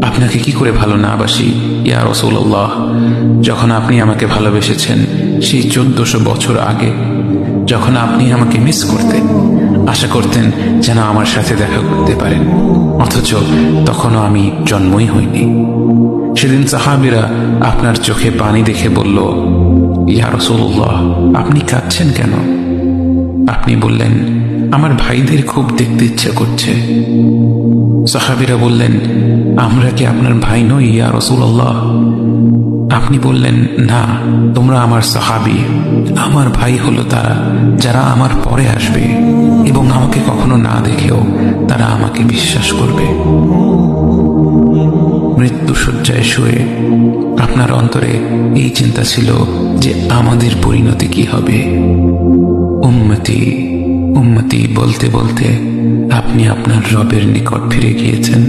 আপনাকে কি করে ভালো না বাসি ইয়া রাসূলুল্লাহ। যখন আপনি আমাকে ভালোবেসেছেন সেই 1400 বছর আগে, যখন আপনি আমাকে মিস করতেন, আশা করতেন যেন আমার সাথে দেখা করতে পারেন, অথচ তখনও আমি জন্মই হইনি। সেদিন সাহাবীরা আপনার চোখে পানি দেখে বলল, ইয়া রাসূলুল্লাহ, আপনি কাঁদছেন কেন? আপনি বললেন, আমার ভাইদের খুব দেখতে ইচ্ছা করছে। সাহাবীরা বললেন, আমরা কি আপনার ভাই নই ইয়া রাসূলুল্লাহ? আপনি বললেন, না, তোমরা আমার সাহাবী। আমার ভাই হলো তারা যারা আমার পরে আসবে এবং আমাকে কখনো না দেখেও তারা আমাকে বিশ্বাস করবে। মৃত্যু শয্যায় শুয়ে আপনার অন্তরে এই চিন্তা ছিল যে আমাদের পরিণতি কি হবে। উম্মতি উম্মতি বলতে বলতে আপনি আপনার রবের নিকট ফিরে গিয়েছেন।